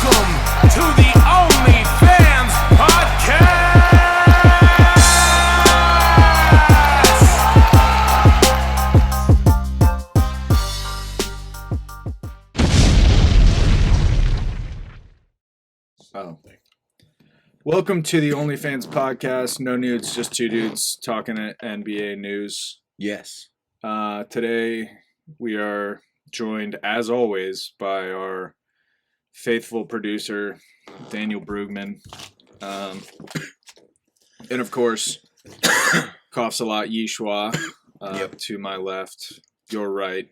Welcome to the OnlyFans Podcast! Welcome to the OnlyFans Podcast. No nudes, just two dudes talking NBA news. Yes. Today we are joined, as always, by our faithful producer, Daniel Brugman. And of course, coughs a lot, Yishua, to my left, your right.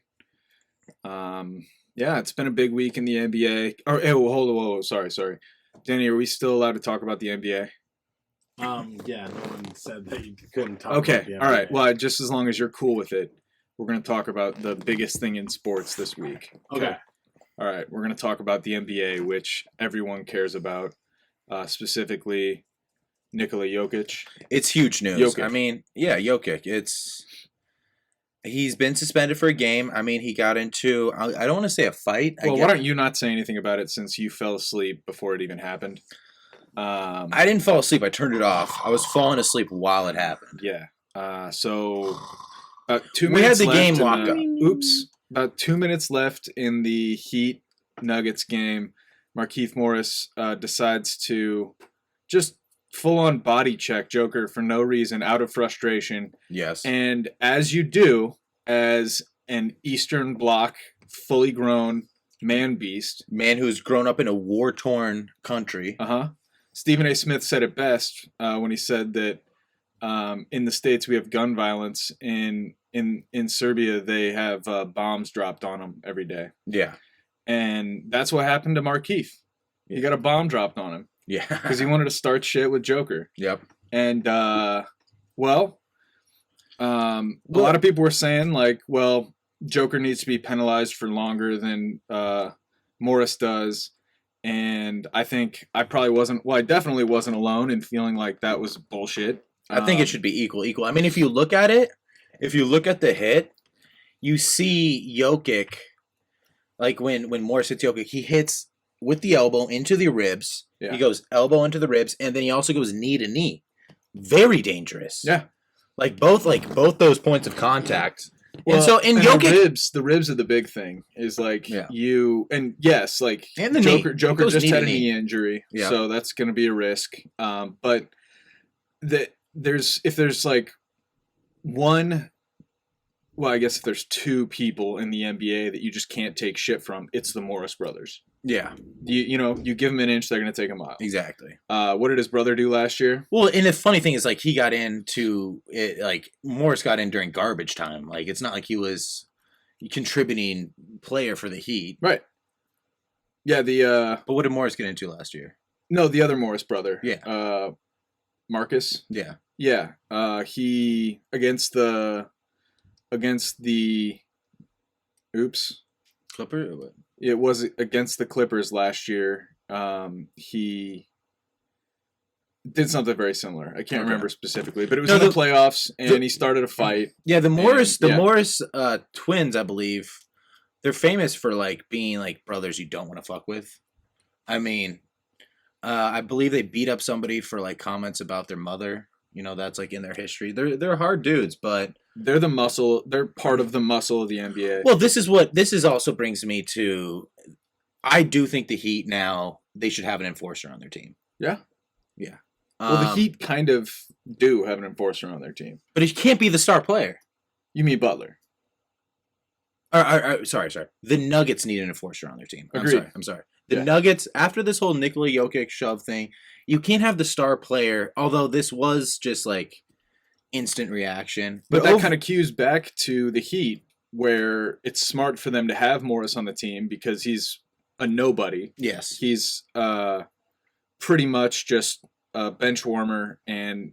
Yeah, it's been a big week in the NBA. Hold on, sorry. Danny, are we still allowed to talk about the NBA? Yeah, no one said that you couldn't talk Okay, about the NBA. all right. Well, just as long as you're cool with it, we're going to talk about the biggest thing in sports this week. Okay. All right, we're going to talk about the NBA, which everyone cares about, specifically Nikola Jokic. It's huge news. Jokic. I mean, yeah, Jokic. He's been suspended for a game. I mean, he got into, I don't want to say a fight. Well, why don't you not say anything about it since you fell asleep before it even happened? I didn't fall asleep. I turned it off. I was falling asleep while it happened. Yeah. So about 2 We minutes had the left game in locked up. Oops. About 2 minutes left in the Heat Nuggets game. Markieff Morris decides to just full-on body check Joker for no reason, out of frustration. Yes. And as you do, as an Eastern Bloc, fully grown man beast. Man who's grown up in a war-torn country. Stephen A. Smith said it best when he said that in the States we have gun violence. In Serbia, they have bombs dropped on them every day. Yeah. And that's what happened to Markieff. He got a bomb dropped on him Yeah. because he wanted to start shit with Joker. Yep. And, a lot of people were saying, like, well, Joker needs to be penalized for longer than Morris does. And I think I definitely wasn't alone in feeling like that was bullshit. I think it should be equal. I mean, if you look at it, if you look at the hit, you see Jokic, like when Morris hits Jokic, he hits with the elbow into the ribs. Yeah. He goes elbow into the ribs, and then he also goes knee to knee. Very dangerous. Yeah. Both those points of contact. Well, and Jokic, the ribs are the big thing. Is like Yeah. and yes, like And the knee. Joker It goes just knee to had a knee. knee injury, Yeah. so that's going to be a risk. But if there's like one, well, I guess if there's two people in the NBA that you just can't take shit from, it's the Morris brothers. yeah, You give them an inch, they're going to take a mile. exactly. What did his brother do last year? Well, and the funny thing is, like, he got into it, like, Morris got in during garbage time. Like, it's not like he was a contributing player for the Heat. Right. Yeah, But what did Morris get into last year? the other Morris brother. Yeah. Marcus. Yeah. Yeah. He against the Clipper? Or what? it was against the Clippers last year. He did something very similar. I can't Okay. remember specifically, but it was No, in the the- playoffs, and he started a fight. Yeah, the Morris yeah. Morris twins, I believe, they're famous for, like, being, like, brothers you don't want to fuck with. I mean, I believe they beat up somebody for, like, comments about their mother. You know, that's, like, in their history. They're hard dudes, but They're the muscle. They're part of the muscle of the NBA. well, this is also brings me to, I do think the Heat now, they should have an enforcer on their team. Yeah. Yeah. The Heat kind of do have an enforcer on their team. But he can't be the star player. You mean Butler? Sorry. The Nuggets need an enforcer on their team. Agreed. I'm sorry. The Yeah. Nuggets, after this whole Nikola Jokic shove thing, you can't have the star player, although this was just, like, instant reaction. But that kind of cues back to the Heat, where it's smart for them to have Morris on the team because he's a nobody. Yes. He's pretty much just a bench warmer and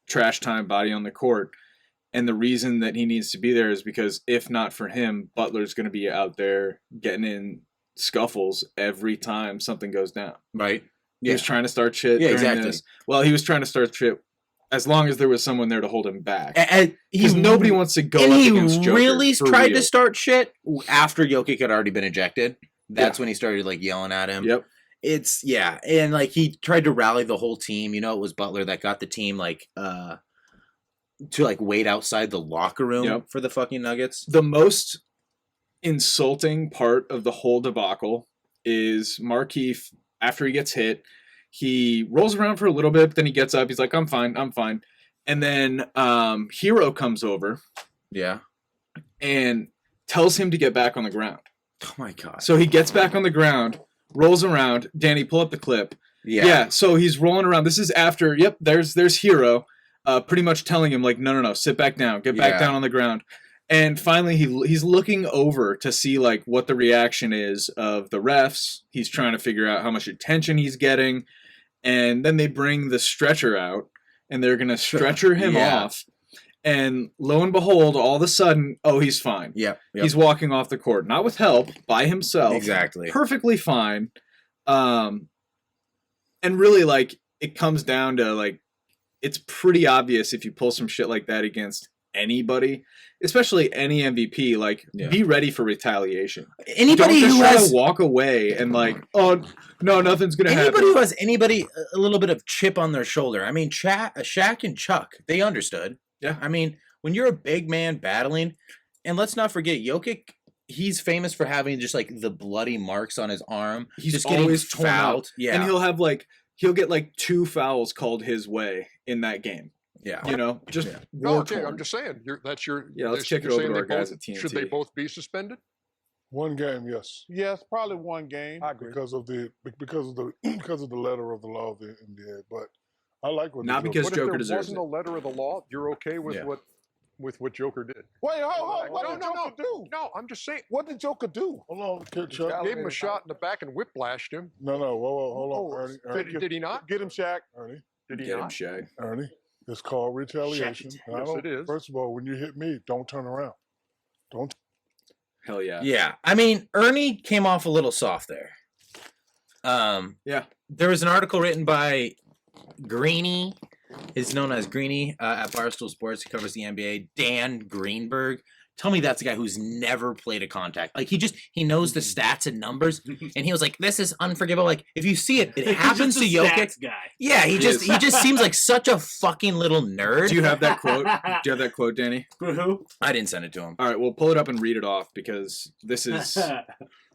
trash time body on the court. And the reason that he needs to be there is because if not for him, Butler's going to be out there getting in scuffles every time something goes down. Right. He was trying to start shit Yeah, during exactly. this. Well, he was trying to start shit as long as there was someone there to hold him back. And Because nobody wants to go and up he against Joker. really for tried real. to start shit after Jokic had already been ejected. That's Yeah. when he started, like, yelling at him. Yep. It's and like he tried to rally the whole team. You know, it was Butler that got the team like to like wait outside the locker room Yep. for the fucking Nuggets. The most insulting part of the whole debacle is Markieff, after he gets hit, he rolls around for a little bit, but then he gets up. He's like, I'm fine. And then Hero comes over Yeah. and tells him to get back on the ground. Oh my god. So he gets back on the ground, rolls around. Danny, pull up the clip. Yeah. Yeah, so he's rolling around. This is after, there's Hero pretty much telling him, like, no, sit back down. Get back Yeah. down on the ground. And finally, he's looking over to see, like, what the reaction is of the refs. He's trying to figure out how much attention he's getting. And then they bring the stretcher out, and they're going to stretcher him Yeah. off. And lo and behold, all of a sudden, he's fine. Yep. He's walking off the court. Not with help, by himself. Exactly. Perfectly fine. And really, like, it comes down to, like, it's pretty obvious if you pull some shit like that against anybody, especially any MVP, like, be ready for retaliation. Anybody Don't just who try has to walk away and, like, oh, no, nothing's going to happen. anybody who has a little bit of chip on their shoulder. I mean, Shaq and Chuck, they understood. Yeah. I mean, when you're a big man battling, and let's not forget, Jokic, he's famous for having just like the bloody marks on his arm. He's just getting always torn fouled. up. Yeah. And he'll get, like, 2 fouls called his way in that game. Yeah. You know, just No, war okay, torn. I'm just saying. That's your. Yeah, let's you're kick it over saying to they our guys both- at TNT. Should they both be suspended? One game, yes. Yes, probably one game. I agree. because of the letter of the law of the NBA. But I like what Not the because What Joker if there deserves wasn't it. a letter of the law? You're okay with Yeah. what Joker did? Wait, hold. What No, did no, Joker do? No, I'm just saying. What did Joker do? Hold on, Chuck. Gave him a shot in the back and whiplashed him. No, whoa, hold on, Oh, Ernie. did he not? Get him, Shaq. Ernie, Did he Get him, not? Shaq. Ernie. It's called retaliation. And I Yes, don't- it is. First of all, when you hit me, don't turn around. Don't. Hell yeah. Yeah. I mean, Ernie came off a little soft there. Yeah. There was an article written by Greeny, is known as Greeny at Barstool Sports. He covers the NBA. Dan Greenberg. Tell me that's a guy who's never played a contact. Like he knows the stats and numbers, and he was like, "This is unforgivable." Like if you see it, it happens to Jokic. Guy. Yeah, he He just is. seems like such a fucking little nerd. Do you have that quote? Do you have that quote, Danny? Who? I didn't send it to him. All right, we'll pull it up and read it off because this is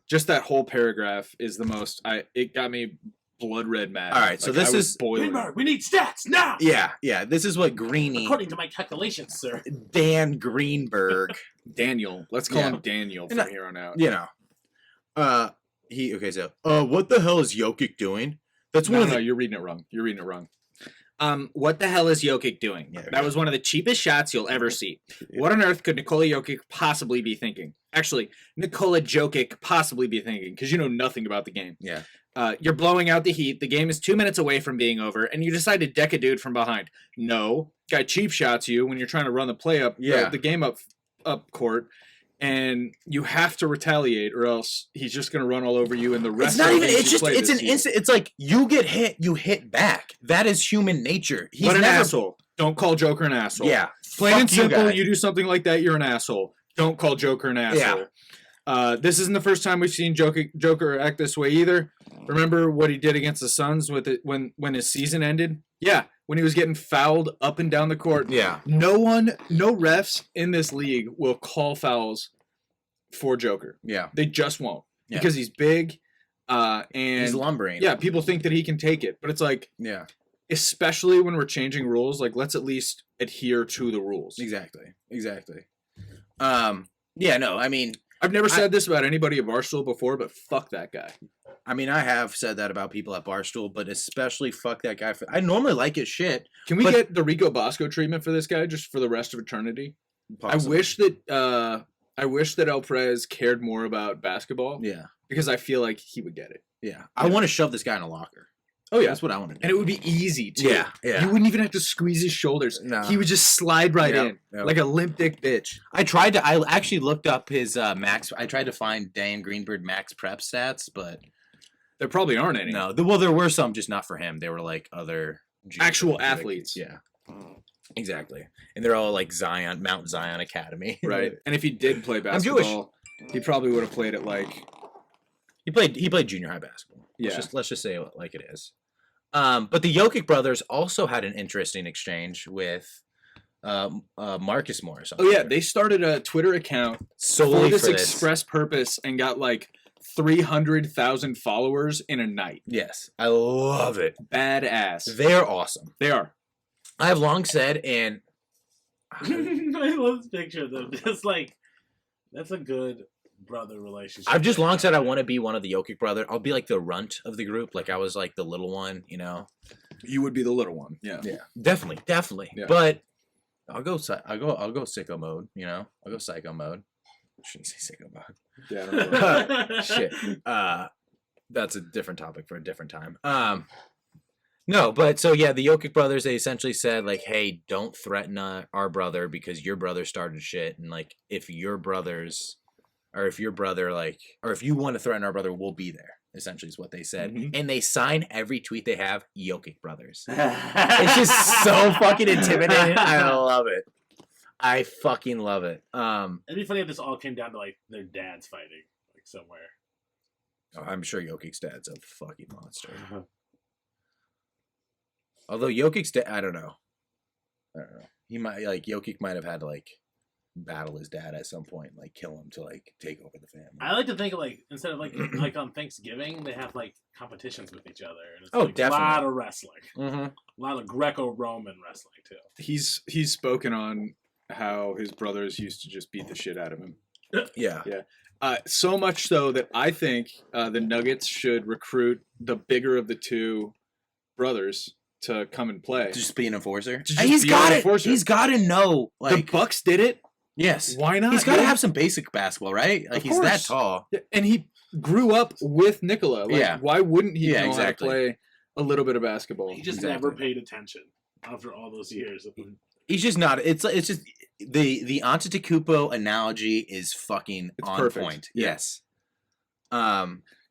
just that whole paragraph is the most. It got me blood red mad. All right, so this I was is- boiling. Greenberg, we need stats now. Yeah. This is what Greeny, According to my calculations, sir. Dan Greenberg, Daniel. Let's call Yeah. him Daniel And from here on out. you know, what the hell is Jokic doing? That's No, one of no, the you're reading it wrong. You're reading it wrong. What the hell is Jokic doing? Yeah, That was one of the cheapest shots you'll ever see. What on earth could Nikola Jokic possibly be thinking? Actually, Nikola Jokic possibly be thinking, because you know nothing about the game. Yeah. You're blowing out the heat. The game is 2 minutes away from being over, and you decide to deck a dude from behind. No, guy cheap shots you when you're trying to run the play up, Yeah. the game up court, and you have to retaliate, or else he's just going to run all over you. And the rest It's not of even. the games It's you just. play It's this an season. instant. It's like you get hit, you hit back. That is human nature. He's But an never. asshole. Don't call Joker an asshole. Yeah. Plain Fuck and you, simple, guy. you do something like that, you're an asshole. Don't call Joker an asshole. This isn't the first time we've seen Joker act this way either. Remember what he did against the Suns with it when his season ended? Yeah, when he was getting fouled up and down the court. Yeah. No refs in this league will call fouls for Joker. Yeah. They just won't. Yeah. Because he's big and He's lumbering. yeah, people think that he can take it. But it's like, Yeah. especially when we're changing rules, like let's at least adhere to the rules. Exactly. Yeah. No. I mean, I've never said this about anybody at Barstool before, but fuck that guy. I have said that about people at Barstool, but especially fuck that guy. I normally like his shit. Can we But- get the Rico Bosco treatment for this guy just for the rest of eternity? Possibly. I wish that El Perez cared more about basketball Yeah. because I feel like he would get it. Yeah. I want to shove this guy in a locker. Oh yeah, That's what I want to do. and it would be easy too. Yeah, yeah. You wouldn't even have to squeeze his shoulders. No. He would just slide right Yep, in yep. like a limp dick bitch. I actually looked up his max. I tried to find Dan Greenberg max prep stats, but There probably aren't any. no. Well, there were some, just not for him. They were like other Actual like- athletes. Yeah, exactly. And they're all like Mount Zion Academy, Right. And if he did play I'm Jewish. basketball, he probably would have played at like He played junior high basketball. Yeah. Let's just say it like it is. But the Jokic brothers also had an interesting exchange with Marcus Morris. on Oh yeah, Twitter. they started a Twitter account solely for this for this. express purpose and got like 300,000 followers in a night. Yes, I love it. Badass. They're awesome. They are. I have long said, and I love this picture of them. Just like, that's a good brother relationship. I've just long said I want to be one of the Jokic brother. I'll be like the runt of the group. Like I was like the little one, you know. You would be the little one. Yeah. Yeah, definitely. Yeah. But I'll go sicko mode. You know, I'll go psycho mode. Shouldn't say sicko mode. Yeah. I don't know. Shit. That's a different topic for a different time. No, but so yeah, the Jokic brothers, they essentially said like, hey, don't threaten our brother because your brother started shit, and like if your brothers, or if your brother like, or if you want to threaten our brother, we'll be there. Essentially, is what they said, and they sign every tweet they have Jokic brothers. It's just so fucking intimidating. I love it. I fucking love it. It'd be funny if this all came down to like their dads fighting like somewhere. I'm sure Jokic's dad's a fucking monster. Although Jokic's dad, I don't know. He might Jokic might have had to like battle his dad at some point, like kill him to like take over the family. I like to think of like instead of like on Thanksgiving they have like competitions with each other. And it's Oh, like definitely. a lot of wrestling, Mm-hmm. a lot of Greco-Roman wrestling too. He's spoken on how his brothers used to just beat the shit out of him. Yeah. So much so that I think the Nuggets should recruit the bigger of the two brothers to come and play. Just be an enforcer. To just And he's be got an it. enforcer. He's got to know. The Like Bucks did it. yes, Why not? he's got to dude? have some basic basketball, right? Like Of he's that course. tall. Yeah, and he grew up with Nikola. Like, Yeah. why wouldn't he Yeah, know exactly. how to play a little bit of basketball? He just Exactly. never paid attention after all those years. He's just not. It's just the Antetokounmpo analogy is fucking It's on perfect. point. Yeah. Yes.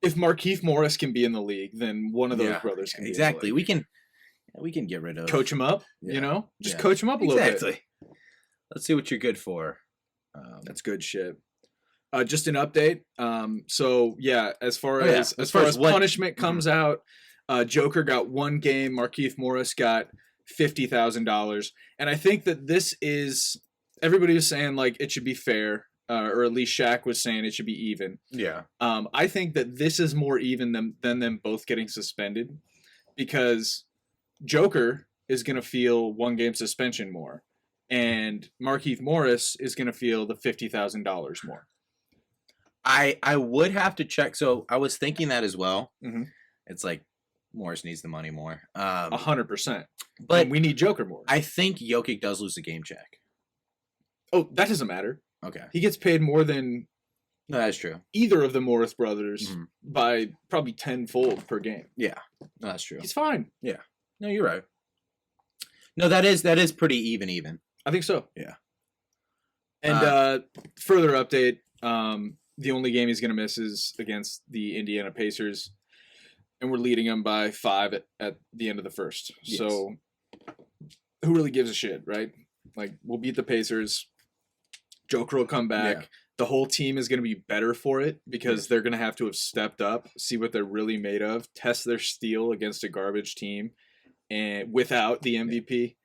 If Markieff Morris can be in the league, then one of those Yeah, brothers can exactly. be in the league. We can get rid of Coach him up, Yeah. you know? Just Yeah. coach him up a little bit. Exactly. Let's see what you're good for. That's good shit. Just an update. So yeah, as far Oh, yeah. as As far as what- punishment comes out, Joker got 1 game. Markieff Morris got $50,000, and I think that this is everybody was saying like it should be fair, or at least Shaq was saying it should be even. Yeah. I think that this is more even than them both getting suspended, because Joker is going to feel 1 game suspension more, and Markieff Morris is going to feel the $50,000 more. I would have to check. So I was thinking that as well. Mhm. It's like Morris needs the money more. 100%. But And we need Joker more. I think Jokic does lose a game check. Oh, that doesn't matter. Okay. He gets paid more than No, that's true. either of the Morris brothers Mhm. by probably tenfold per game. No, that's true. He's fine. No, you're right. No, that is pretty even. I think so. Yeah. And further update, the only game he's going to miss is against the Indiana Pacers, and we're leading them by 5 at the end of the first. Yes. So who really gives a shit, right? Like, we'll beat the Pacers. Joker will come back. Yeah. The whole team is going to be better for it because they're going to have to have stepped up, see what they're really made of, test their steel against a garbage team, and without the MVP.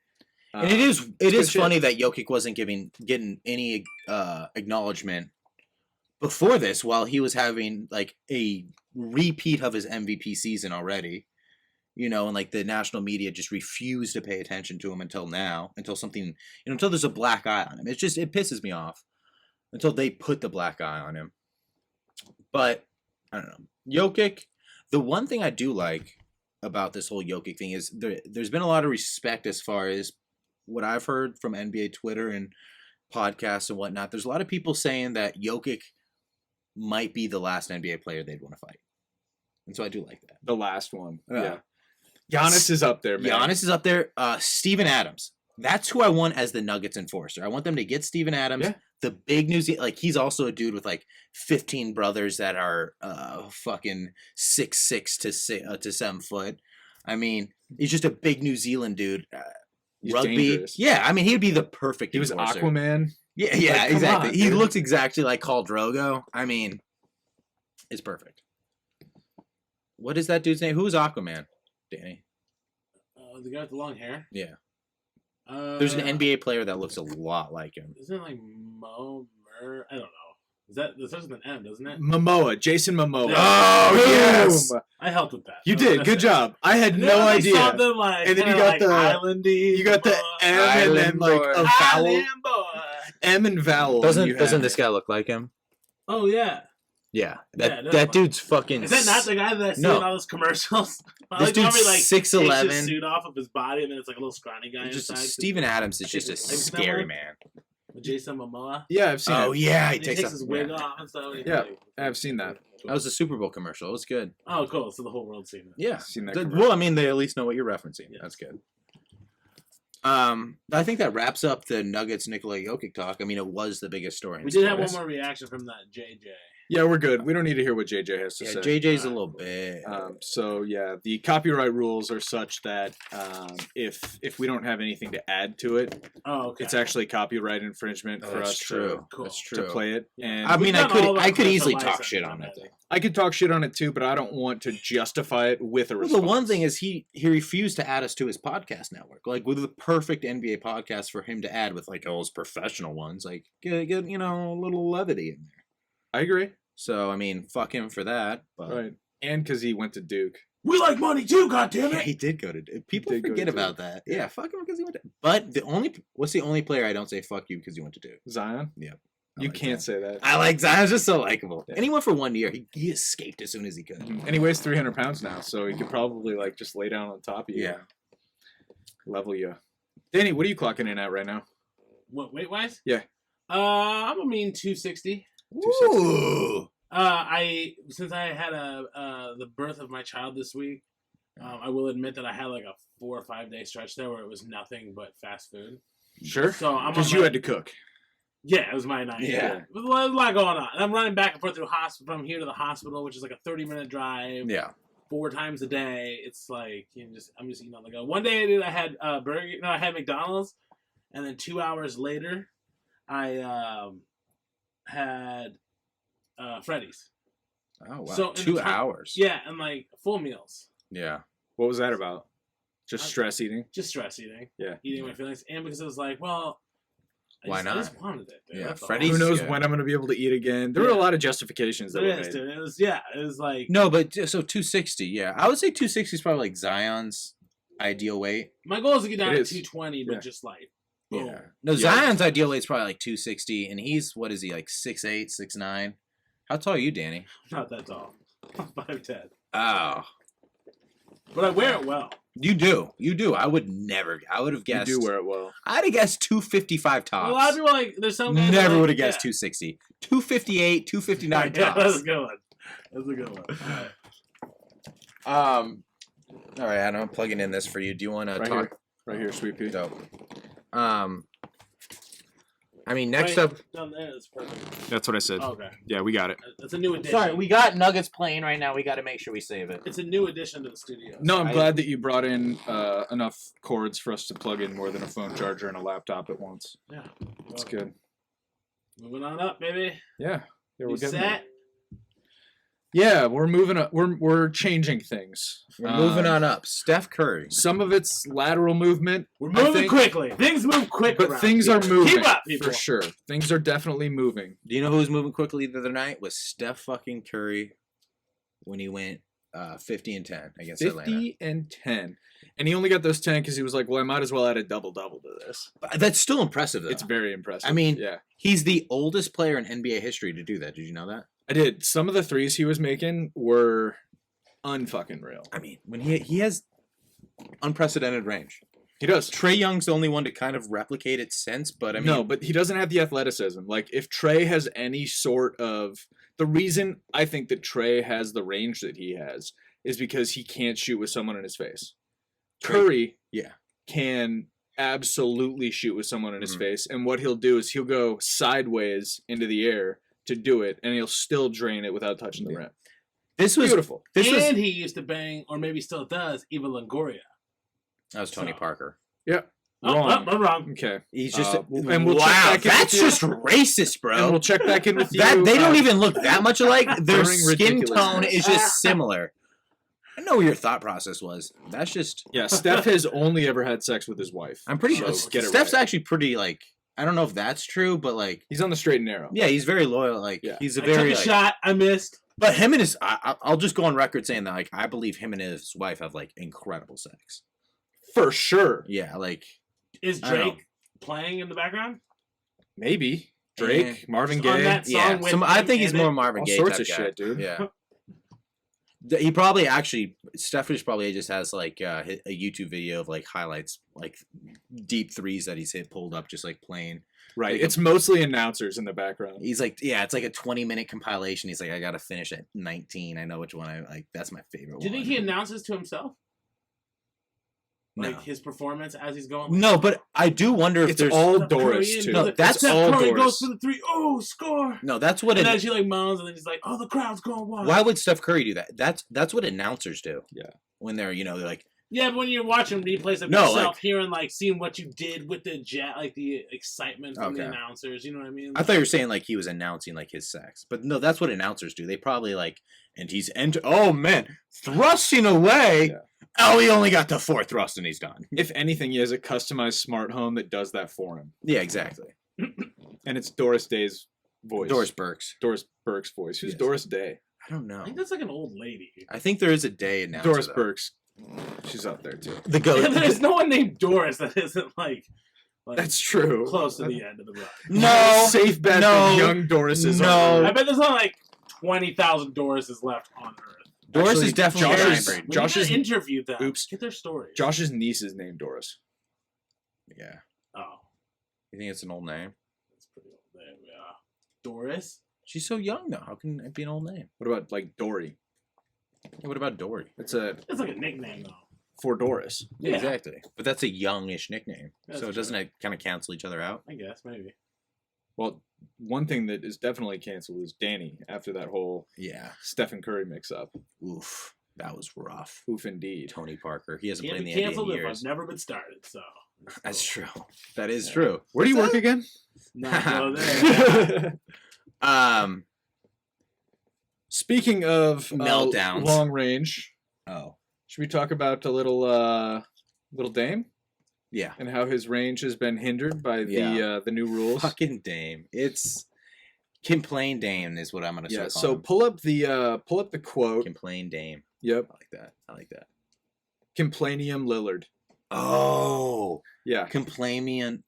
And it is good funny that Jokic wasn't getting any acknowledgement before this, while he was having like a repeat of his MVP season already. You know, and like the national media just refused to pay attention to him until now, until there's a black eye on him. It pisses me off until they put the black eye on him. But I don't know. Jokic, the one thing I do like about this whole Jokic thing is there's been a lot of respect as far as what I've heard from NBA Twitter and podcasts and whatnot. There's a lot of people saying that Jokic might be the last NBA player they'd want to fight. And so I do like that. The last one. Yeah. Giannis is up there, man. Giannis is up there. Steven Adams. That's who I want as the Nuggets enforcer. I want them to get Steven Adams. Yeah. The big news, like he's also a dude with like 15 brothers that are fucking 6'6" to 7 foot. I mean, he's just a big New Zealand dude. He's Rugby. dangerous. Yeah, I mean, he'd be the perfect He was enforcer. Aquaman. Yeah, Like, come exactly. on, He dude. looks exactly like Khal Drogo. I mean, it's perfect. What is that dude's name? Who's Aquaman? Danny. The guy with the long hair. Yeah. There's an NBA player that looks a lot like him. Isn't it like Mo Mur? I don't know. Is that starts with an M, doesn't it? Momoa, Jason Momoa. Yeah. Oh yes, I helped with that. you did. Good job. I had And no then I idea. saw them, like, And then you kinda got like the- islandy. You got the M and then Island like boy. a vowel. Island boy. M and vowel. and you Doesn't have this it. guy look like him? Oh yeah. Yeah. Yeah, That dude's fucking. Is that not the guy that I see No. in all those commercials? This Like, normally, dude's like, 6'11". takes his suit off of his body, and then it's like a little scrawny guy Just inside. Steven Adams is just a Have you seen that scary one? man. With Jason Momoa. Yeah, I've seen Oh it. yeah, He takes his wig yeah. off and stuff. and Yeah, like- I've seen that. That was a Super Bowl commercial. It was good. Oh, cool. So the whole world's seen it. Yeah. Seen that The- commercial. well, I mean, they at least know what you're referencing. Yes. That's good. I think that wraps up the Nuggets Nikola Jokic talk. I mean, it was the biggest story. in We did have one sports. more reaction from that JJ. Yeah, we're good. We don't need to hear what JJ has to Yeah, say. JJ's a little bit. So yeah, the copyright rules are such that if we don't have anything to add to it, Oh, okay. it's actually copyright infringement for that's us true. Cool. That's to true. play it. Yeah. And I mean, We've done all I of could our easily license talk shit on on it. it. I could talk shit on it too, but I don't want to justify it with a Well, response. the one thing is he refused to add us to his podcast network. Like with the perfect NBA podcast for him to add with like all his professional ones. Like get you know a little levity in there. I agree. So I mean, fuck him for that. But Right. And because he went to Duke. We like money too, goddammit! yeah, he did go to. People did go forget to about Duke. that. Yeah, fuck him because he went to. But what's the only player I don't say fuck you because you went to Duke? Zion? Yep. You like can't Zion. say that. I like Zion's just so likable. Yeah. And he went for 1 year. He escaped as soon as he could. And he weighs 300 pounds now, so he could probably like just lay down on top of you. Yeah. Level you. Danny, what are you clocking in at right now? What, weight wise? Yeah. I'm a mean 260. Ooh. Since I had the birth of my child this week, I will admit that I had like a 4 or 5 day stretch there where it was nothing but fast food. Sure. So I'm Because on you my- had to cook. Yeah, it was my night. Yeah. There was a lot going on. And I'm running back and forth through hospital from here to the hospital, which is like a 30-minute drive. Yeah. 4 times a day. It's like I'm just eating on the go. One day I had I had McDonald's, and then 2 hours later, I had Freddy's. Oh wow. So in 2 the time- hours. Yeah, and like full meals. Yeah. What was that about? Just stress eating? Just stress eating. Yeah. Eating my feelings, and because it was like, well, Why I just not? wanted it. Dude. Yeah, That's all. Freddy's- Who knows yeah. when I'm going to be able to eat again? There were a Yeah. lot of justifications that It were is, made. dude. It was like No, but so 260. Yeah, I would say 260 is probably like Zion's ideal weight. my goal is to get down It to is. 220, but Yeah. just like boom. Yeah. No, Zion's ideal weight is probably like 260, and he's what is he like 6'8", 6'9"? How tall are you, Danny? Not that tall. 5'10". Oh, But I wear it well. you do. I would have You guessed. do wear it well. I'd have guessed 255 tops. A lot of people like there's some guys Never that, would like, have guessed 260. 258, 259 Yeah, that's a tops. good one. That's a good one. All right. All right, Adam, I'm plugging in this for you. Do you want to Right talk? here. Right here, Sweet Pea. Dope. I mean, next Right up. down there is perfect. That's what I said. Oh, okay, Yeah, we got it. that's a new addition. Sorry, we got Nuggets playing right now. We got to make sure we save it. It's a new addition to the studio. No, I'm I- glad that you brought in enough cords for us to plug in more than a phone charger and a laptop at once. Yeah. That's Well, good. Moving on up, baby. Yeah. Yeah, we're You getting set? there. Yeah, we're moving up. We're changing things. We're moving on up. Steph Curry. Some of it's lateral movement. We're I moving think, quickly. Things move quick. but around things here. are moving. Keep up, people. for sure. Things are definitely moving. Do you know who was moving quickly the other night? Was Steph fucking Curry when he went 50 and 10 against 50 Atlanta. and 10. And he only got those 10 because he was like, well, I might as well add a double-double to this. But that's still impressive, though. It's very impressive. I mean, yeah. He's the oldest player in NBA history to do that. Did you know that? I did. Some of the threes he was making were unfucking real. I mean, when he has unprecedented range. He does. Trey Young's the only one to kind of replicate it since, but I mean, No, but he doesn't have the athleticism. Like, if Trey has any sort of... The reason I think that Trey has the range that he has is because he can't shoot with someone in his face. Curry yeah. can absolutely shoot with someone in his Mhm. face, and what he'll do is he'll go sideways into the air to do it, and he'll still drain it without touching the Yeah. rim. This was Beautiful. This was and he used to bang, or maybe still does, Eva Longoria. that was Tony So- Parker. Yeah. Oh, Wrong. I'm wrong. Okay. He's just and we'll check wow. back in That's with you. just racist, bro. And we'll check back in with you. That they don't even look that much alike. Their during skin ridiculousness. tone is just similar. I know what your thought process was. That's just. Yeah, Steph has only ever had sex with his wife. I'm pretty So sure get it Steph's right. actually pretty like. I don't know if that's true, but like. He's on the straight and narrow. Yeah, he's very loyal. Like Yeah. he's a I took very a like, shot. I missed. But him and his, I'll just go on record saying that like I believe him and his wife have like incredible sex. For sure. Yeah, like Is I don't know. Drake playing in the background? Maybe. Drake, Marvin On Gaye. that song yeah. with Some, I him think he's in more it? Marvin All Gaye sorts type of guy. shit, dude. Yeah. He probably actually Steph probably just has like a YouTube video of like highlights, like deep threes that he's hit pulled up, just like playing. Right. Like It's mostly announcers in the background. He's like, yeah, it's like a 20-minute compilation. He's like, I gotta finish at 19. I know which one I like. That's my favorite Do you one. think he announces to himself? No. Like his performance as he's going? Like, No, but I do wonder if It's there's all Steph Doris, Curry in, too. No, like, that's Steph all Curry Doris. goes for the three. Oh, score! no. That's what And then it. she like moans, and then he's like, "Oh, the crowd's going wild." Why would Steph Curry do that? That's what announcers do. Yeah. When they're they're like, Yeah, but when you're watching replays of No, yourself, like- hearing like seeing what you did with the jet, like the excitement from the Okay. announcers, you know what I mean? I thought you were saying like he was announcing like his sex, but no, that's what announcers do. They probably like, and he's oh man, thrusting away. Yeah. Oh, he only got to 4 thrust and he's done. If anything, he has a customized smart home that does that for him. Yeah, exactly. And it's Doris Day's voice. Doris Burks. Doris Burke's voice. Who's Yes. Doris Day? I don't know. I think that's like an old lady. I think there is a day announcer. Doris though. Burke's. She's up there too. The goat. There's no one named Doris that isn't like That's true. close to the end of the ride. No. Safe bet No. that young Doris is No. on I bet there's not like 20,000 Dorises left on Earth. Doris Actually, is definitely Josh a is- hybrid. We Josh need is- to interview them. Oops. Get their stories. Josh's niece is named Doris. Yeah. Oh, You think it's an old name? that's pretty old name. Yeah. Doris. She's so young though. How can it be an old name? What about like Dory? Yeah, what about Dory? It's a That's like a nickname though. for Doris. Yeah, Yeah. exactly. But that's a youngish nickname. That's so true. doesn't it kind of cancel each other out? I guess maybe. Well, one thing that is definitely canceled is Danny after that whole Yeah. Stephen Curry mix-up. Oof. That was rough. Oof, indeed. Tony Parker. He hasn't Can't played be in the NBA canceled in if I've years. never been started. So That's true. That is true. Where do you work again? not go there. Speaking of Meltdowns. long range, Oh. should we talk about a little Dame Yeah. and how his range has been hindered by Yeah. the new rules? Fucking Dame. It's Complain Dame is what I'm gonna Yeah. say. So pull up the quote. Complain Dame. Yep. I like that. I like that. Complainium Lillard. Oh. Yeah. Complainian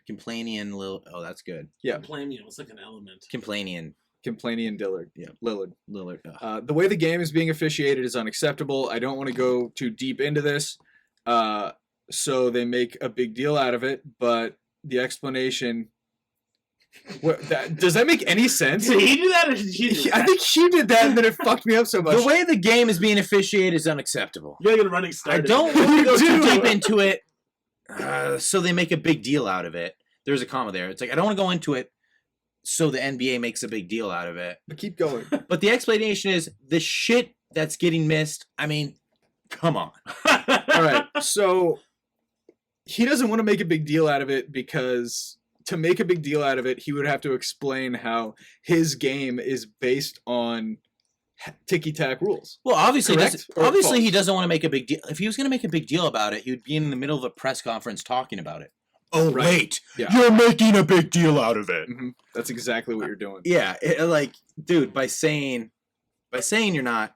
Lil. Oh, that's good. Yeah. Plamium. It's like an element. Complainian Complainian Dillard. Yeah. Lillard. Lillard. Ugh. The way the game is being officiated is unacceptable. I don't want to go too deep into this. So they make a big deal out of it, but the explanation. Does that make any sense? Did he do that or did you do that? I think he did that, and then it fucked me up so much. The way the game is being officiated is unacceptable. You gotta get a running I start. don't want to go too do. deep into it. So they make a big deal out of it. There's a comma there. It's like I don't want to go into it. So the NBA makes a big deal out of it. But keep going. But the explanation is the shit that's getting missed. I mean, come on. All right. So he doesn't want to make a big deal out of it because to make a big deal out of it, he would have to explain how his game is based on ticky-tack rules. Well, obviously, Correct or obviously he false? doesn't want to make a big deal. If he was going to make a big deal about it, he would be in the middle of a press conference talking about it. Oh, Right. wait. Yeah. You're making a big deal out of it. Mhm. That's exactly what you're doing. Yeah, like, dude, by saying you're not,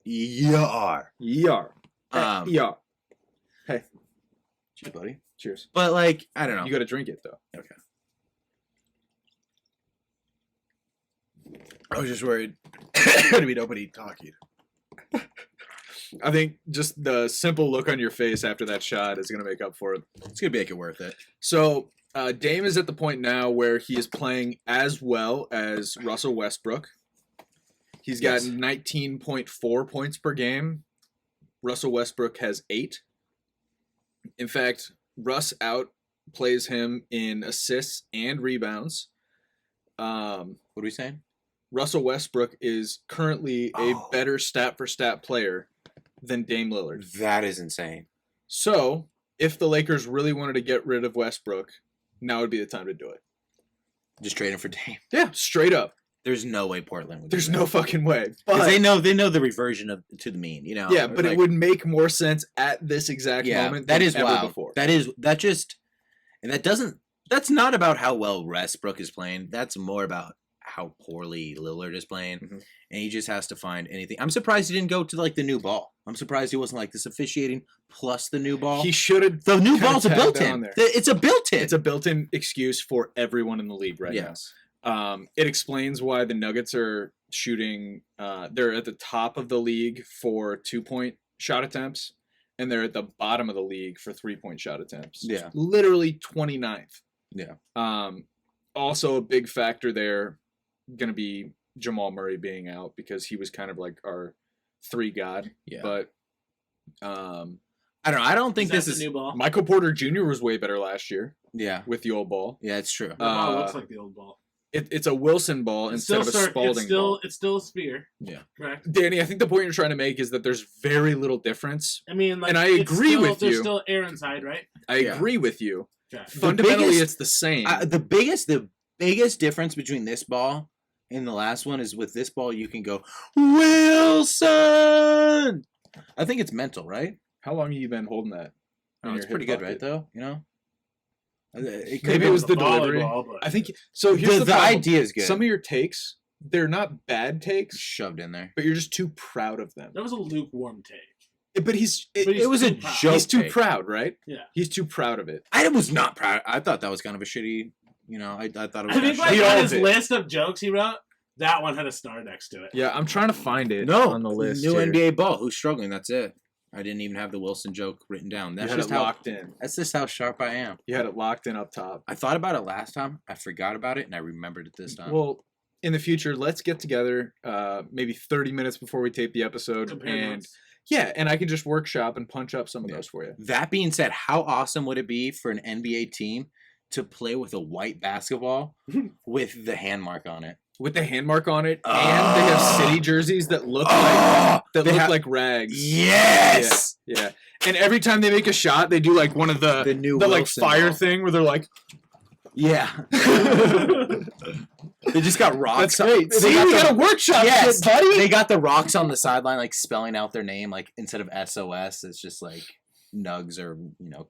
you are. Yar. Um, Yar. Cheers, buddy. Cheers. But like, I don't know. You got to drink it though. Okay. I was just worried there's gonna be nobody talking. I think just the simple look on your face after that shot is going to make up for it. It's gonna make it worth it. So Dame is at the point now where he is playing as well as Russell Westbrook. He's got Yes. 19.4 points per game. Russell Westbrook has 8. In fact, Russ outplays him in assists and rebounds. What are we saying? Russell Westbrook is currently a Oh. better stat-for-stat player than Dame Lillard. That is insane. So, if the Lakers really wanted to get rid of Westbrook, now would be the time to do it. Just trading for Dame. Yeah, straight up. There's no way Portland would. There's do no that. fucking way. 'Cause But they know the reversion to the mean. You know. yeah, but like, it would make more sense at this exact moment that than is ever wild. before. That's not about how well Westbrook is playing. That's more about how poorly Lillard is playing, Mhm. and he just has to find anything. I'm surprised he didn't go to like the new ball. I'm surprised he wasn't like this officiating plus the new ball. He should have. The new kinda ball's a tagged built-in. on there. It's a built-in. It's a built-in excuse for everyone in the league right yes. now. It explains why the Nuggets are shooting. They're at the top of the league for 2-point shot attempts, and they're at the bottom of the league for 3-point shot attempts. Yeah. Literally 29th. Yeah. Also a big factor there going to be Jamal Murray being out because he was kind of like our 3 god. Yeah. But I don't know. I don't think Is this that the is. new ball. Michael Porter Jr. was way better last year Yeah. with the old ball. Yeah, it's true. The ball looks uh, like the old ball. It's a Wilson ball It's instead of a Spalding ball. It's still a sphere. Yeah. Correct. Danny, I think the point you're trying to make is that there's very little difference. I mean, like, And I it's agree still, with there's you. still air inside, right? I Yeah. agree with you. Okay. Fundamentally, biggest- it's the same. The biggest difference between this ball and the last one is with this ball you can go Wilson. I think it's mental, right? How long have you been holding that? in It's your pretty hip good, right? pocket? Though you know. It Maybe it was the volleyball, delivery. but- I think so. Here's the the problem. idea is good. Some of your takes, they're not bad takes, shoved in there. but you're just too proud of them. That was a lukewarm take. But he's But he's It was a too proud. joke. he's too take. proud, right? Yeah. He's too proud of it. I was not proud. I thought that was kind of a shitty. You know, I thought it was. I think kinda like We shitty. all on his did. list of jokes he wrote, that one had a star next to it. Yeah, I'm trying to find it No, on the list. new here. NBA ball. Who's struggling? That's it. I didn't even have the Wilson joke written down. You That's had just it how. locked in. That's just how sharp I am. You had it locked in up top. I thought about it last time. I forgot about it, and I remembered it this time. Well, in the future, let's get together maybe 30 minutes before we tape the episode. Compare And notes. yeah, and I can just workshop and punch up some of Yeah. those for you. That being said, how awesome would it be for an NBA team to play with a white basketball with the hand mark on it? With the hand mark on it, and they have city jerseys that look like rags. Yes. Yeah. And every time they make a shot, they do like one of the new like Wilson fire ball. thing where they're like, Yeah. They just got rocks. "That's great." They See, got we the- got a workshop, Yes, shit, buddy. They got the rocks on the sideline, like spelling out their name, like instead of SOS, it's just like Nugs or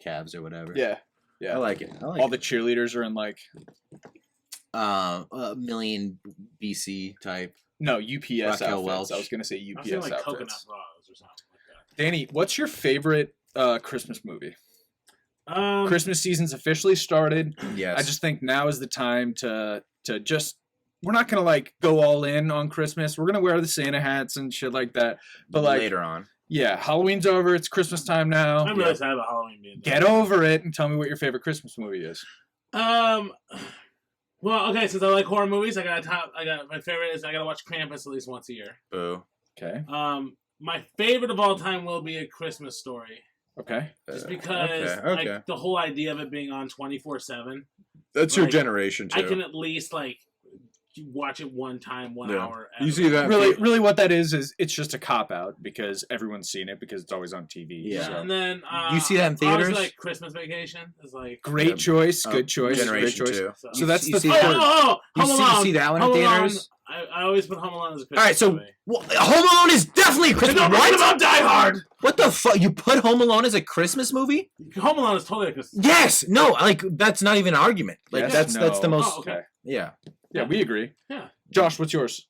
Cavs or whatever. Yeah, I yeah. like it. I like All the cheerleaders are in like a million BC type. no UPS Raquel outfits. Welch. I was gonna say I was UPS feeling like outfits. coconut bras or something like Danny, what's your favorite Christmas movie? that. Christmas season's officially started. Yes. I just think now is the time to just. We're not gonna like go all in on Christmas. We're gonna wear the Santa hats and shit like that. But like, later on. yeah, Halloween's over. It's Christmas time now. I'm really sad about Halloween being done. Get over it and tell me what your favorite Christmas movie is. Well, okay, since I like horror movies, I got my favorite is I gotta watch Krampus at least once a year. Boo. Okay. My favorite of all time will be A Christmas Story, Okay. just because okay. like the whole idea of it being on 24/7. That's your generation I can at least like watch it one time, 1 Yeah. hour. You see that? Really, what that is it's just a cop out because everyone's seen it because it's always on TV. Yeah. so. And then You see that in obviously, theaters? like Christmas Vacation is like Great Yeah. choice. Oh, Good choice. Generation great choice. 2. so. So that's you the see third. Home You Alone. see that one in Home Alone. theaters? I always put Home Alone as a Christmas All right, so movie. Home Alone is definitely a Christmas. Don't forget about Die Hard. What the fuck? You put Home Alone as a Christmas movie? Home Alone is totally a Christmas. Yes. No. Like that's not even an argument. Like Yes, that's the no. most. Oh, okay. Yeah. Yeah, we agree. Yeah. Josh, what's yours?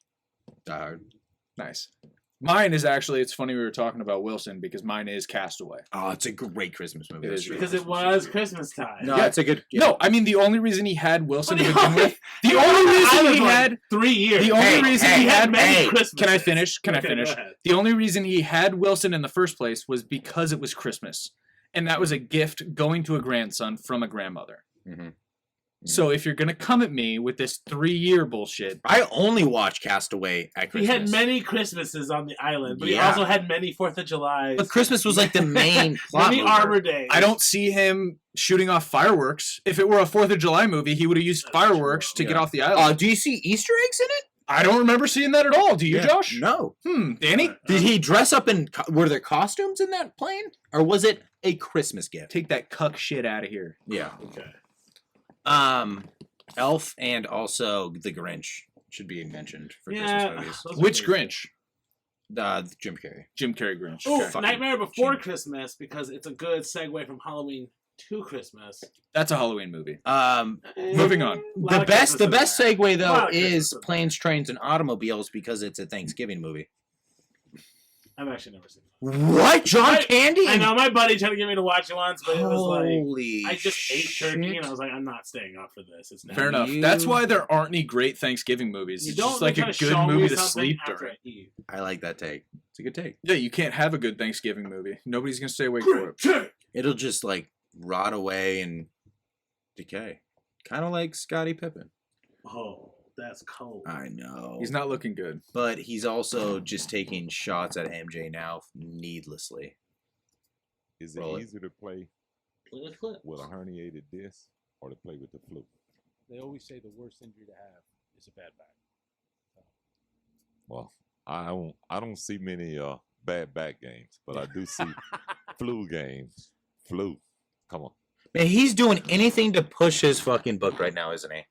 Die Hard. Nice. Mine is actually. It's funny we were talking about Wilson because mine is Castaway. Oh, it's a great Christmas movie. It That's is true. Because it was Christmas time. No, Yeah. it's a good. No, I mean the only reason he had Wilson to What do begin you- with. The You only were on reason island he for like had. 3 years. The only Hey, reason hey, he had. many hey, Christmases. Can I finish? Can I Okay, finish? go ahead. The only reason he had Wilson in the first place was because it was Christmas. And that was a gift going to a grandson from a grandmother. Mhm. So if you're going to come at me with this 3-year bullshit, I only watch Castaway at He Christmas. had many Christmases on the island, but he Yeah. also had many 4th of July. But Christmas was like the main plot. Many mover. Arbor Days. I don't see him shooting off fireworks. If it were a 4th of July movie, he would have used That's fireworks true. to get Yeah. off the island. Do you see Easter eggs in it? I don't remember seeing that at all. Do you, Yeah. Josh? No. Danny? Did he dress up in? Were there costumes in that plane, or was it a Christmas gift? Take that cuck shit out of here. Yeah. Okay. Elf and also The Grinch. should be mentioned for Yeah, Christmas those are Which amazing. movies. Jim Carrey. Jim Carrey Grinch. Oh, Okay. Nightmare Before genius. Christmas, because it's a good segue from Halloween to Christmas. That's a Halloween movie. Moving on. The best segue A though lot of is Christmas in there. Planes, Trains, and Automobiles because it's a Thanksgiving movie. I've actually never seen it. What? John Candy? I know my buddy tried to get me to watch it once, but it was like Holy I just ate turkey shit. and I was like, I'm not staying up for this. It's not Fair enough. You- That's why there aren't any great Thanksgiving movies. You It's don't just like a try to good show me movie to something sleep after during. I eat. I like that take. It's a good take. Yeah, you can't have a good Thanksgiving movie. Nobody's gonna stay awake for it. It'll just like rot away and decay. Kind of like Scottie Pippen. Oh, that's cold. I know. He's not looking good. But he's also just taking shots at MJ now needlessly. Is it Roll it. easier to play Play the clip. with a herniated disc or to play with the flu? They always say the worst injury to have is a bad back. Well, I don't see many bad back games, but I do see flu games. Flu. Come on. Man, he's doing anything to push his fucking book right now, isn't he?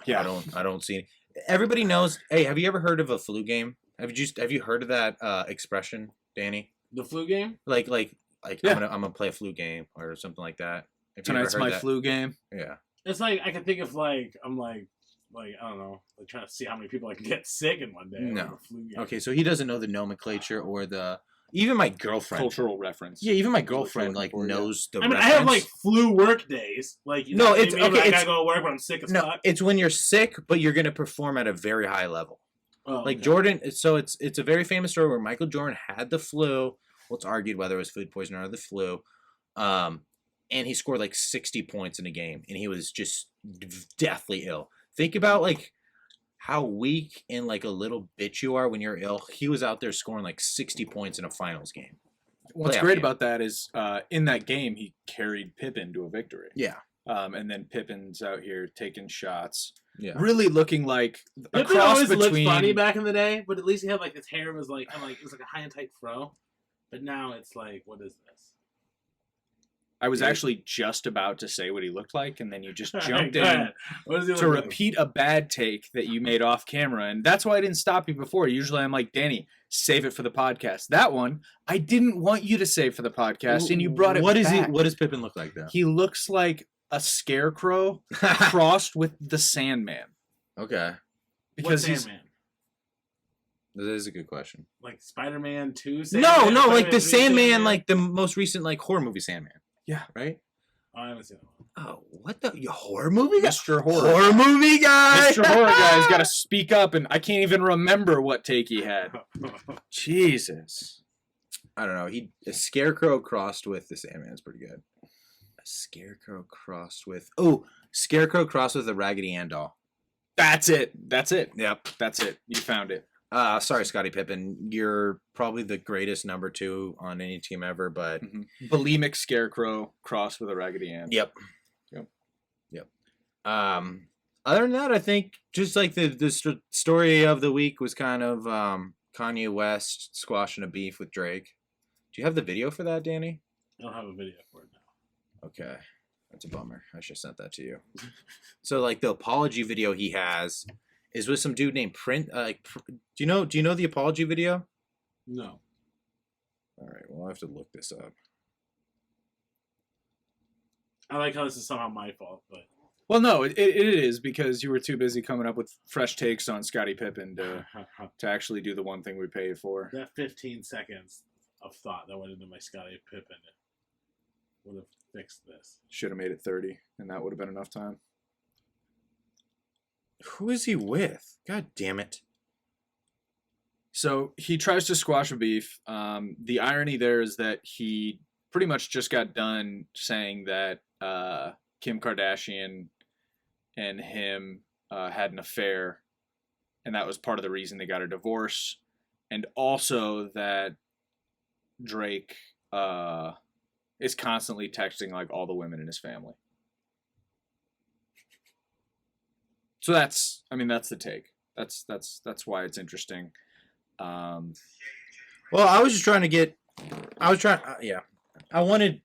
Yeah. I don't see. Everybody knows. Hey, have you ever heard of a flu game? Have you heard of that expression, Danny? The flu game? Like Yeah. I'm gonna play a flu game or something like that. Have you ever Tonight's heard my that? flu game. Yeah. It's like I can think of like I'm like I don't know, like trying to see how many people I can get sick in one day. No. Like a flu game. Okay, so he doesn't know the nomenclature or the even my girlfriend. Cultural reference. Yeah, even my That's what you're girlfriend like looking for, yeah. knows the. I mean, I reference. have like flu work days. Like you No, know what I it's- mean? okay, Like, I it's- gotta go to work, but I'm sick as no, fuck. it's when you're sick, but you're gonna perform at a very high level. Oh, Like okay. Jordan, so it's a very famous story where Michael Jordan had the flu. Well, it's argued whether it was food poisoning or the flu. And he scored like 60 points in a game, and he was just deathly ill. Think about like how weak and like a little bitch you are when you're ill. He was out there scoring like 60 points in a finals game. What's Playoff great game. about that is in that game he carried Pippen to a victory. Yeah, And then Pippen's out here taking shots, yeah. really looking like a Pippen cross always looked between. funny back in the day, but at least he had like his hair was like kind of like it was like a high and tight fro. But now it's like, what is this? I was actually just about to say what he looked like, and then you just jumped Go in ahead. What does he to look like? repeat a bad take that you made off camera, and that's why I didn't stop you before. Usually, I'm like, Danny, save it for the podcast. That one I didn't want you to save for the podcast, and you brought it. What is back. he? What does Pippen look like though? He looks like a scarecrow crossed with the Sandman Okay, because What he's Sandman? that is a good question. Like Spider-Man 2? No, Sandman? no, like Spider-Man the 3 Sandman, like the most recent like horror movie Sandman. Yeah. Right. Oh, I haven't seen that one. Oh, what the you horror movie guy? Mr. Horror. Horror movie guy. Mr. Horror guy's got to speak up, and I can't even remember what take he had. Jesus. I don't know. A scarecrow crossed with the Sandman is pretty good. A scarecrow crossed with scarecrow crossed with a Raggedy Ann doll. That's it. That's it. Yep. That's it. You found it. Sorry, Scottie Pippen. You're probably the greatest number 2 on any team ever, but Bulimic scarecrow crossed with a Raggedy Ann. yep. Yep. Yep. Other than that, I think just like the story of the week was kind of Kanye West squashing a beef with Drake. Do you have the video for that, Danny? I don't have a video for it now. Okay. That's a bummer. I should have sent that to you. So like the apology video he has is with some dude named Prince. Do you know the apology video? No. All right. Well, I have to look this up. I like how this is somehow my fault, but Well, no, it is because you were too busy coming up with fresh takes on Scottie Pippen to actually do the one thing we pay you for. that 15 seconds of thought that went into my Scottie Pippen would have fixed this. Should have made it 30, and that would have been enough time. Who is he with? God damn it. So he tries to squash a beef. The irony there is that he pretty much just got done saying that Kim Kardashian and him had an affair, and that was part of the reason they got a divorce, and also that Drake is constantly texting like all the women in his family. So that's the take. That's why it's interesting. Well, I was just trying to get. Yeah. I wanted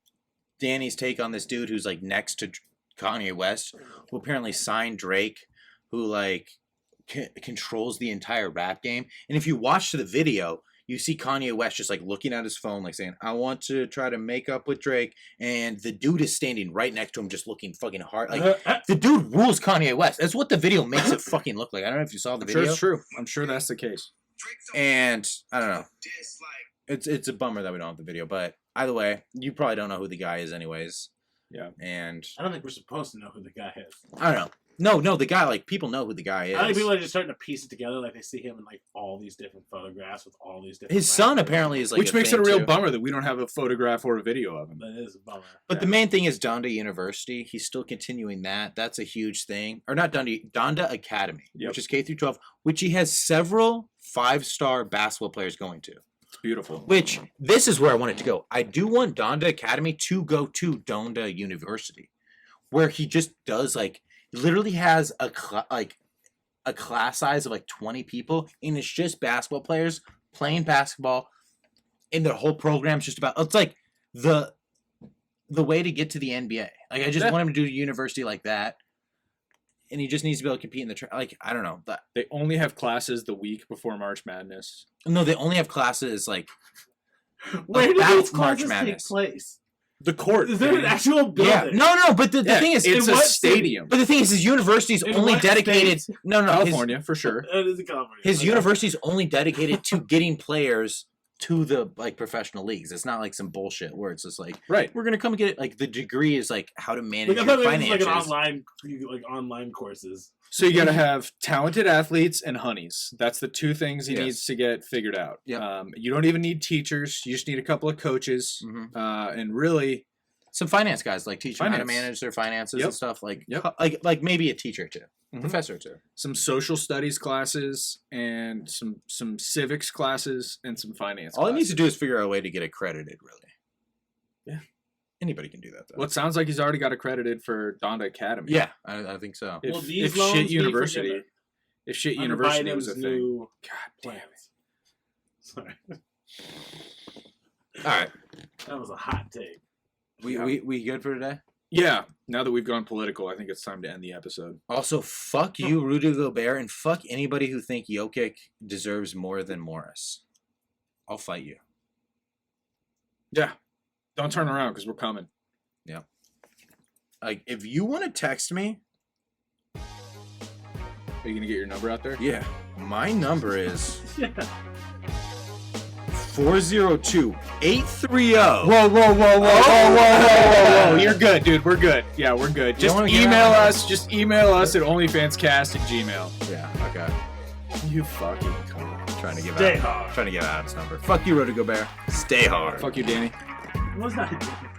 Danny's take on this dude who's like next to Kanye West, who apparently signed Drake, who like controls the entire rap game. And if you watch the video, you see Kanye West just like looking at his phone, like saying, "I want to try to make up with Drake," and the dude is standing right next to him, just looking fucking hard. Like the dude rules Kanye West. That's what the video makes it fucking look like. I don't know if you saw the I'm video. sure it's true. I'm sure that's the case. And I don't know. It's a bummer that we don't have the video, but either way, you probably don't know who the guy is, anyways. Yeah. And I don't think we're supposed to know who the guy is. I don't know. No, the guy, like, people know who the guy is. I think people are just starting to piece it together. Like they see him in like all these different photographs with all these different. His son rappers. apparently is like, Which makes it a thing, real too. bummer that we don't have a photograph or a video of him. That is a bummer. But the main thing is Donda University. He's still continuing that. That's a huge thing. Or not Donda Academy, Yep. which is K through 12, which he has several 5-star basketball players going to. It's beautiful. Which, this is where I want it to go. I do want Donda Academy to go to Donda University, where he just does, like, literally has a class size of, like, 20 people, and it's just basketball players playing basketball, and their whole program's just about, it's like the way to get to the NBA. Like, I just want him to do a university like that, and he just needs to be able to compete in the, like, I don't know. They only have classes the week before March Madness. No, they only have classes, like, Where did about these March classes take Madness. place? The court. Is there an actual building? Yeah, no, but the thing is, it's in a what stadium. but the thing is, his university's In only what dedicated. state? No, his, California, for sure. It is in California. his Okay. university's only dedicated to getting players to the like professional leagues. It's not like some bullshit where it's just like, Right. we're gonna come and get it. Like the degree is like how to manage Like, I your thought it was finances. like online courses. So you got to have talented athletes and honeys. That's the two things he Yes. needs to get figured out. Yep. You don't even need teachers. You just need a couple of coaches. Mhm. And really, Some finance guys like teach them how to Finance. manage their finances Yep. and stuff. Like, Yep. like maybe a teacher or two, Mhm. professor or two. some social studies classes and some civics classes and some finance All he needs classes. to do is figure out a way to get accredited. Really. Yeah. Anybody can do that though. Well, it sounds like he's already got accredited for Donda Academy. Yeah, I think so. If, Will these if loans shit be university, forgiven? if shit Under university was a Biden's thing. new God damn it. plans. Sorry, All right, that was a hot take. we good for today. Yeah. Now that we've gone political, I think it's time to end the episode. Also, fuck you, Rudy Gobert, and fuck anybody who think Jokic deserves more than Morris. I'll fight you. Yeah. Don't turn around because we're coming. Like, if you want to text me, Are you gonna get your number out there? yeah, my number is Yeah. 402-830. Whoa. You're good, dude. We're good. Yeah, we're good. Just wanna get email out? us. Just email us at onlyfanscast@gmail. Yeah, okay. You fucking cunt. Trying to give Stay out. hard. Trying to give Adam's number. Fuck you, Rudy Gobert. Stay hard. Fuck you, Danny. What's that?